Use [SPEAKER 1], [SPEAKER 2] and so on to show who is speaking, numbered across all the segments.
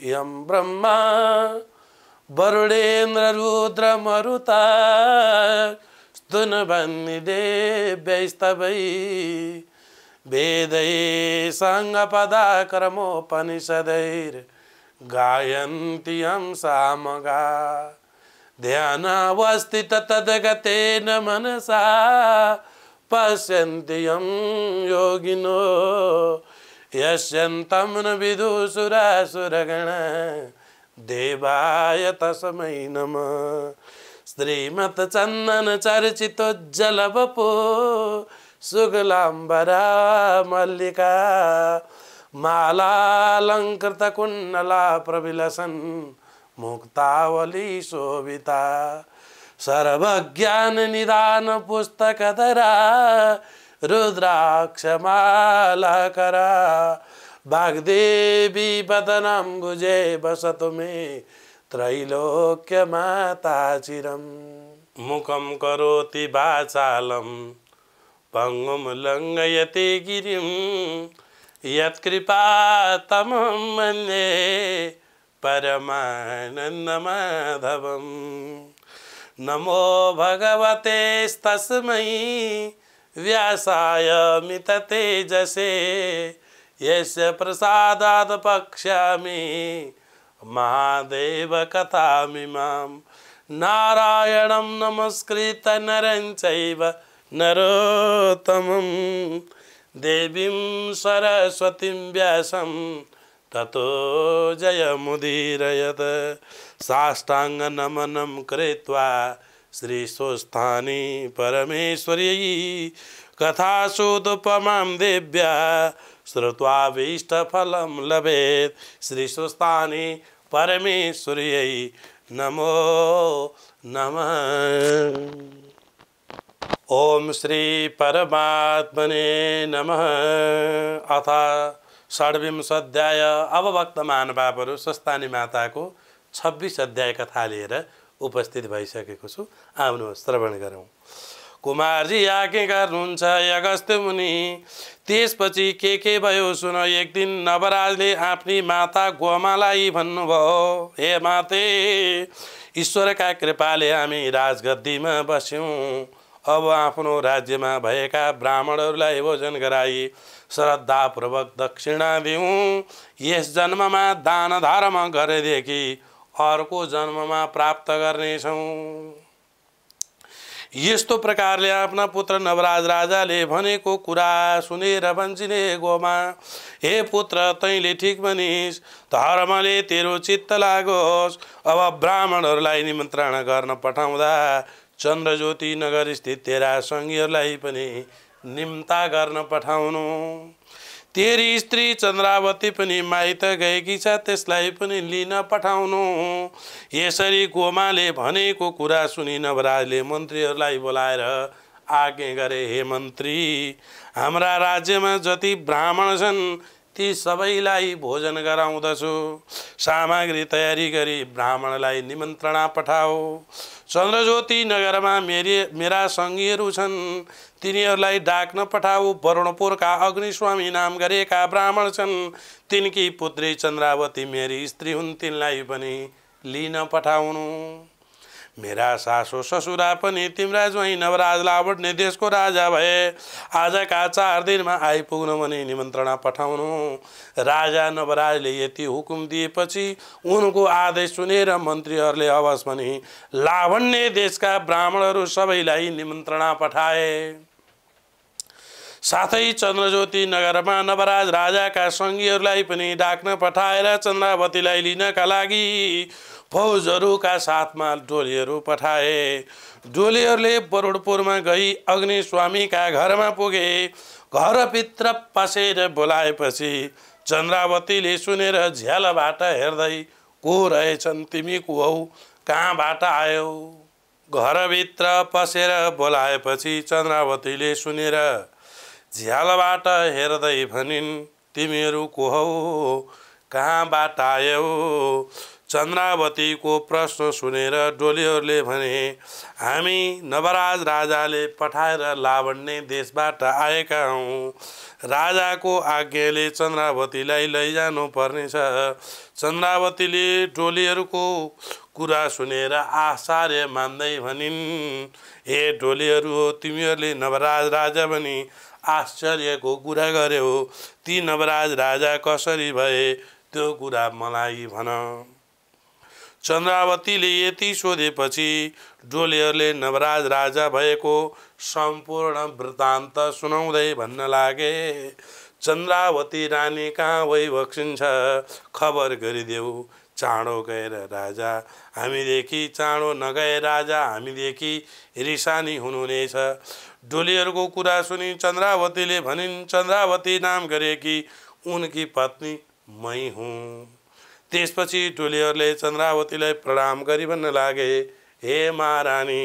[SPEAKER 1] यं ब्रह्मा वरुणेन्द्र रुद्र मरुता स्तुन्वन्ति देव्यैस्तवै वेदै साङ्गपदाक्रमोपनिषदैर्गायन्ति यं सामगा ध्यानावस्थित तद्गतेन मनसा पश्यन्ति यं योगिनो यस्यन्तं न विदुषुरासुरगणा देवाय तस्मै नमः। श्रीमत्चन्दन चर्चितोज्जलवपो शुक्लाम्बरा मल्लिका मालालङ्कृतकुण्डला प्रविलसन् मुक्तावली शोभिता सर्वज्ञाननिदान पुस्तकधरा रुद्राक्षमालाकरा वाग्देवी वदनाम्बुजे वसतु मे त्रैलोक्यमाता चिरम्। मुखं करोति वाचालं पङ्गुं लङ्घयति गिरिं यत्कृपातमं वन्दे परमानन्दमाधवम्। नमो भगवते तस्मै व्यासाय मिततेजसे यस्य प्रसादात् पक्ष्यामि महादेव कथामिमां। नारायणं नमस्कृत्य नरं चैव नरोत्तमं देवीं सरस्वतीं व्यासं ततो जयमुदीरयत्। साष्टाङ्गनमनं कृत्वा श्रीस्वस्थानि परमेश्वर्यै कथासूदुपमां देव्या श्रुत्वाभीष्टफलं लभेत्। श्रीस्वस्थानि परमेश्वर्यै नमो नमः। ओम श्री परमात्मने नमः। अथ षड्विंशोऽध्याय। अब भक्तमान बाबहरू स्वस्थानी माताको 26 अध्याय कथा लिएर उपस्थित भइसकेको छु। आउनुहोस् श्रवण गरौँ। कुमारजी आज्ञा गर्नुहुन्छ अगस्त्य मुनि। त्यसपछि के भयो सुन। एक दिन नवराजले आफ्नी माता गोमालाई भन्नुभयो, हे माते, ईश्वरका कृपाले हामी राजगद्दीमा बस्यौँ। अब आफ्नो राज्यमा भएका ब्राह्मणहरूलाई भोजन गराई श्रद्धापूर्वक दक्षिणा दिउँ। यस जन्ममा दान धर्म गरेदेखि अर्को जन्ममा प्राप्त गर्नेछौँ। यस्तो प्रकारले आफ्ना पुत्र नवराज राजाले भनेको कुरा सुनेर भन्छिने गोमा, हे पुत्र, तैँले ठिक भनिस्, धर्मले तेरो चित्त लागोस्। अब ब्राह्मणहरूलाई निमन्त्रणा गर्न पठाउँदा चन्द्रज्योति नगर स्थित तेरा सङ्गीहरूलाई पनि निम्ता गर्न पठाउनु। तेरी स्त्री चन्द्रावती पनि माइत गएकी छ, त्यसलाई पनि लिन पठाउनु। यसरी गोमाले भनेको कुरा सुनि नवराजले मन्त्रीहरूलाई बोलाएर आज्ञा गरे, हे मन्त्री, हाम्रा राज्यमा जति ब्राह्मण छन् ती सबैलाई भोजन गराउँदछु। सामग्री तयारी गरी ब्राह्मणलाई निमन्त्रणा पठाऊ। चन्द्रज्योति नगरमा मेरा सङ्गीहरू छन्, तिनीहरूलाई डाक्न पठाऊ। वरुणपुरका अग्निस्वामी नाम गरेका ब्राह्मण छन्, तिनकी पुत्री चन्द्रावती मेरी स्त्री हुन्, तिनलाई पनि लिन पठाउनु। मेरा सासु ससुरा पनि तिम्रा ज्वाइँ नवराज लावण्य देशको राजा भए। आजका 4 दिनमा आइपुग्नु भनी निमन्त्रणा पठाउनु। राजा नवराजले यति हुकुम दिएपछि उनको आदेश सुनेर मन्त्रीहरूले हवस् भनी लावण्य देशका ब्राह्मणहरू सबैलाई निमन्त्रणा पठाए। साथै चन्द्रज्योति नगरमा नवराज राजाका सङ्गीहरूलाई पनि डाक्न पठाएर चन्द्रावतीलाई लिनका लागि फौजहरूका साथमा डोलीहरू पठाए। डोलीहरूले वरुणपुरमा गई अग्निस्वामीका घरमा पुगे। घरभित्र पसेर बोलाएपछि चन्द्रावतीले सुनेर झ्यालबाट हेर्दै, को रहेछन् तिमी, को हौ, कहाँबाट आयौ? घरभित्र पसेर बोलाएपछि चन्द्रावतीले सुनेर झ्यालबाट हेर्दै भनिन्, तिमीहरू को हौ, कहाँबाट आयौ? चन्द्रावतीको प्रश्न सुनेर डोलीहरूले भने, हामी नवराज राजाले पठाएर लावण्य देशबाट आएका हौँ। राजाको आज्ञाले चन्द्रावतीलाई लैजानु पर्नेछ। चन्द्रावतीले डोलीहरूको कुरा सुनेर आश्चर्य मान्दै भनिन्, हे डोलीहरू हो, तिमीहरूले नवराज राजा भनी आश्चर्यको कुरा गर्यो। ती नवराज राजा कसरी भए त्यो कुरा मलाई भन। चन्द्रावतीले यति सोधेपछि डोलीहरूले नवराज राजा भएको सम्पूर्ण वृत्तान्त सुनाउँदै भन्न लागे, चन्द्रावती रानी कहाँ भइबक्सिन्छ, खबर गरिदेऊ। चाँडो गएर राजा हामीदेखि, चाँडो नगए राजा हामीदेखि रिसानी हुनुहुनेछ। डोलीहरूको कुरा सुनि चन्द्रावतीले भनिन्, चन्द्रावती नाम गरेकी उनकी पत्नी मै हुँ। त्यसपछि डोलीहरूले चन्द्रावतीलाई प्रणाम गरी भन्न लागे, हे महारानी,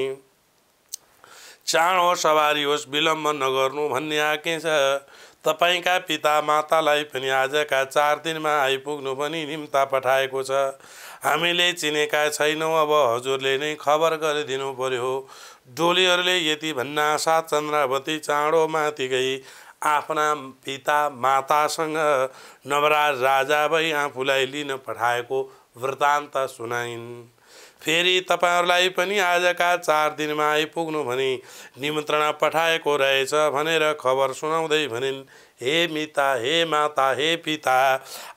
[SPEAKER 1] चाँडो सवारी होस्, विलम्ब नगर्नु भन्ने आज्ञा छ। तपाईका पिता मातालाई पनि आजका 4 दिनमा आइपुग्नु पनि निम्ता पठाएको छ। हामीले चिनेका छैनौँ, अब हजुरले नै खबर गरिदिनु पर्यो। डोलीहरूले यति भन्नासाथ चन्द्रावती चाँडो माथि गई आफ्ना पिता मातासँग नवराज राजा भई आफूलाई लिन पठाएको वृत्तान्त सुनाइन्। फेरि तपाईहरूलाई पनि आजका 4 दिनमा आइपुग्नु भनी निमन्त्रणा पठाएको रहेछ भनेर खबर सुनाउँदै भनिन्, हे मिता, हे माता, हे पिता,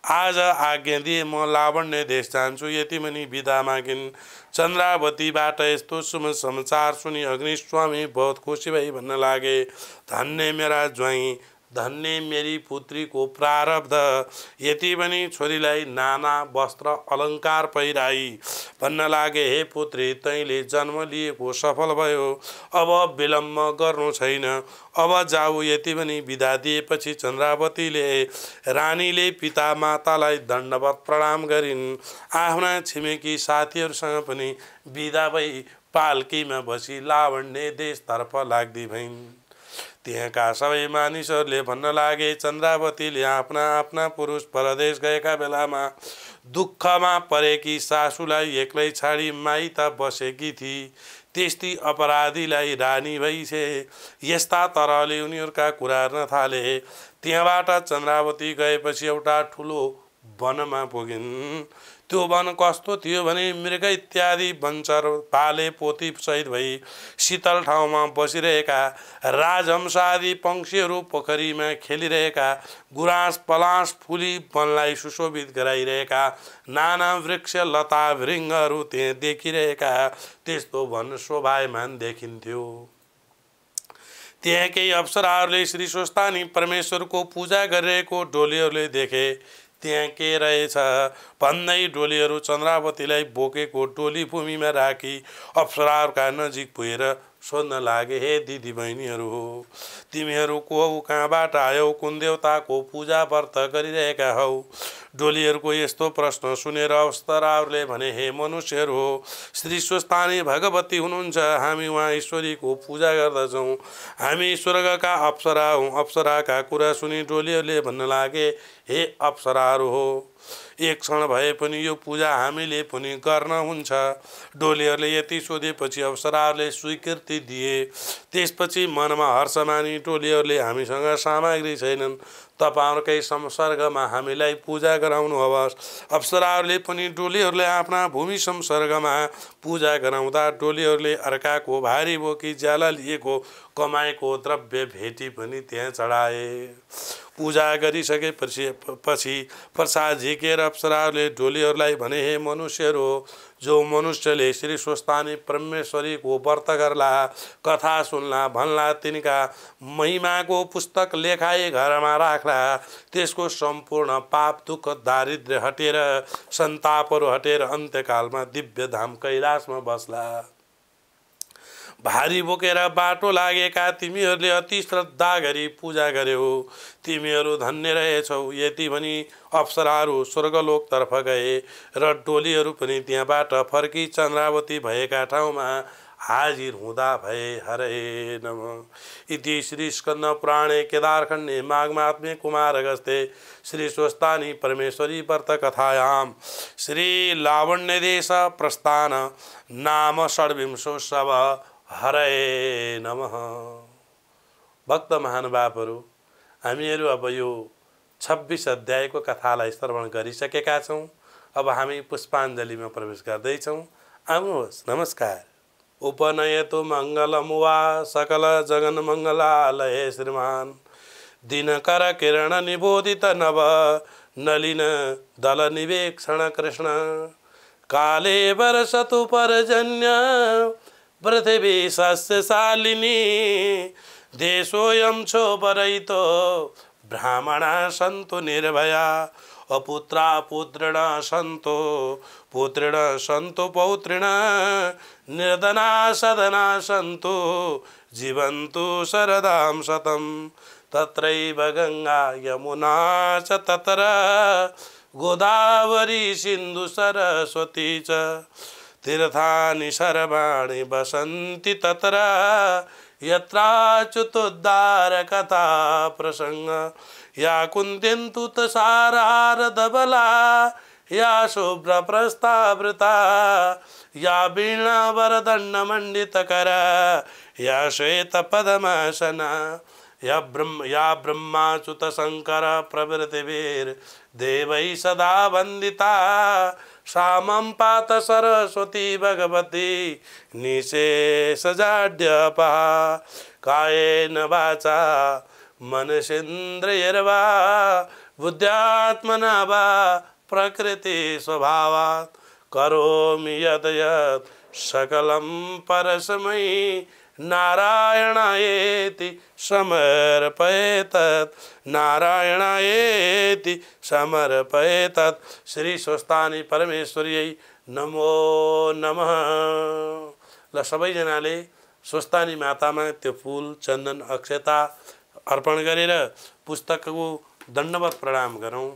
[SPEAKER 1] आज आज्ञा दिए म लावण्य देश जान्छु। यति पनि बिदा मागिन्। चन्द्रावतीबाट यस्तो शुभ समाचार सुनि अग्निस्वामी बहुत खुसी भई भन्न लागे, धन्य मेरा ज्वाइँ, धन्य मेरी पुत्रीको प्रारब्ध। यति पनि छोरीलाई नाना वस्त्र अलङ्कार पहिराई भन्न लागे, हे पुत्री, तैँले जन्म लिएको सफल भयो, अब विलम्ब गर्नु छैन, अब जाऊ। यति पनि बिदा दिएपछि चन्द्रावतीले रानीले पिता मातालाई दण्डवत प्रणाम गरिन्। आफ्ना छिमेकी साथीहरूसँग पनि बिदा भई पाल्कीमा बसी लावण्य देशतर्फ लाग्दी भइन्। त्यहाँका सबै मानिसहरूले भन्न लागे, चन्द्रावतीले आफ्ना आफ्ना पुरुष परदेश गएका बेलामा दुःखमा परेकी सासूलाई एक्लै छाडी माइत बसेकी थिई। त्यस्ती अपराधीलाई रानी भइसे। यस्ता तरहले उनीहरूका कुरा गर्न थाले। त्यहाँबाट चन्द्रावती गएपछि एउटा ठुलो वनमा पुगिन्। त्यो वन कस्तो थियो भने मृग इत्यादि वनचर पाले पोती सहित भई शीतल ठाउँमा बसिरहेका, राजहंस आदि पंक्षीहरू पोखरीमा खेलिरहेका, गुराँस पलास फुली वनलाई सुशोभित गराइरहेका, नाना वृक्ष लता भृङ्गहरू त्यहाँ देखिरहेका, त्यस्तो वन शोभायमान देखिन्थ्यो। त्यहाँ केही अप्सराहरूले श्री स्वस्थानी परमेश्वरको पूजा गरिरहेको डोलीहरूले देखे। त्यहाँ के रहेछ भन्दै डोलीहरू चन्द्रावतीलाई बोकेको टोली भूमिमा राखी अप्सराहरूका नजिक पुगेर सोध्न लागे, हे दिदी बहिनीहरू हो, तिमीहरू को हौ, कहाँबाट आयौ, कुन देवताको पूजा व्रत गरिरहेका हौ? डोलीहरूको यस्तो प्रश्न सुनेर अप्सराहरूले भने, हे मनुष्यहरू हो, श्री स्वस्थानी भगवती हुनुहुन्छ, हामी उहाँ ईश्वरीको पूजा गर्दछौँ, हामी स्वर्गका अप्सरा हौँ। अप्सराका कुरा सुनि डोलीहरूले भन्न लागे, हे अप्सराहरू हो, एक क्षण भए पनि यो पूजा हामीले पनि गर्न हुन्छ। डोलीहरूले यति सोधेपछि अप्सराहरूले स्वीकृति दिए। त्यसपछि मनमा हर्ष मानी डोलीहरूले हामीसँग सामग्री छैनन्, तपाईहरुकै संसर्गमा हामीलाई पूजा गराउनु होस्। अप्सराहरूले पनि डोलीहरूले आफ्ना भूमि संसर्गमा पूजा गराउँदा डोलीहरूले अर्काको भारी बोकी ज्याला लिएको कमाएको द्रव्य भेटी पनि त्यहाँ चढाए। पूजा गरिसकेपछि प्रसाद झिकेर अप्सराहरूले डोलीहरूलाई भने, हे मनुष्यहरू, जो मनुष्यले श्री स्वस्थानी परमेश्वरीको व्रत गर्ला, कथा सुन्ला, भन्ला, तिनका महिमाको पुस्तक लेखाए घरमा राख्ला, त्यसको सम्पूर्ण पाप दुःख दारिद्र्य हटेर सन्तापहरू हटेर अन्त्यकालमा दिव्य धाम कैलाशमा बस्ला। भारी बोकेर बाटो लागेका तिमीहरूले अति श्रद्धा गरी पूजा गर्यौ, तिमीहरू धन्य रहेछौ। यति भनी अप्सराहरू स्वर्गलोकतर्फ गए र डोलीहरू पनि त्यहाँबाट फर्की चन्द्रावती भएका ठाउँमा हाजिर हुँदा भए हरे नमः। इति श्री स्कंद पुराणे केदारखंडे माघमात्म्ये कुमार अगस्त्ये श्री स्वस्तानी परमेश्वरी व्रत कथायां श्री लावण्यदेश प्रस्थान नाम षड्विंशोत्सव हरे नमः। भक्त महानुभावहरू, हामीहरू अब यो 26 अध्यायको कथालाई श्रवण गरिसकेका छौं। अब हामी पुष्पाञ्जलीमा प्रवेश गर्दैछौं। आउनुहोस्, नमस्कार। उपनयतु मङ्गलम् वा सकल जगन मङ्गलालये श्रीमान दिनकर किरण निबोधित नव नलिन दल निवेक्षण कृष्ण काले वर्षतु पर्जन्य पृथिवी सस्यशालिनी देशोऽयं क्षोभरहितो ब्राह्मणा सन्तु निर्भया अपुत्रा पुत्रिण सन्तु पुत्रिण सन्तु पौत्रिण निर्धना सदना सन्तु जीवन्तु शरदां शतं तत्रैव गंगा यमुना च तत्र गोदावरी सिन्धु सरस्वती च तीर्थानि सर्वाणि वसन्ति तत्र यत्राच्युतोद्धार कथा प्रसंग या कुन्त्यन्तु तसारारधबला या शुभ्र प्रस्तावृता या वीणा वरदंड मंडितकरा या श्वेत पद्मासना या ब्रह्माच्युत शंकर प्रभृतिभिर् देवैः सदा वंदिता सामं पात सरस्वती भगवती निशेषजाड्यपा कायेन वाचा मनसेन्द्रियैर्वा बुद्ध्यात्मना वा प्रकृति स्वभावात् करोमि यत् यत् सकलं परस्मै नारायणायेति समर्पयेतत् नारायणायेति समर्पयेतत्। श्री स्वस्तानी परमेश्वर्यै नमो नमः। ल सबैजनाले स्वस्तानी मातामा त्यो फूल चन्दन अक्षता अर्पण गरेर पुस्तकको दण्डवत प्रणाम गरौँ।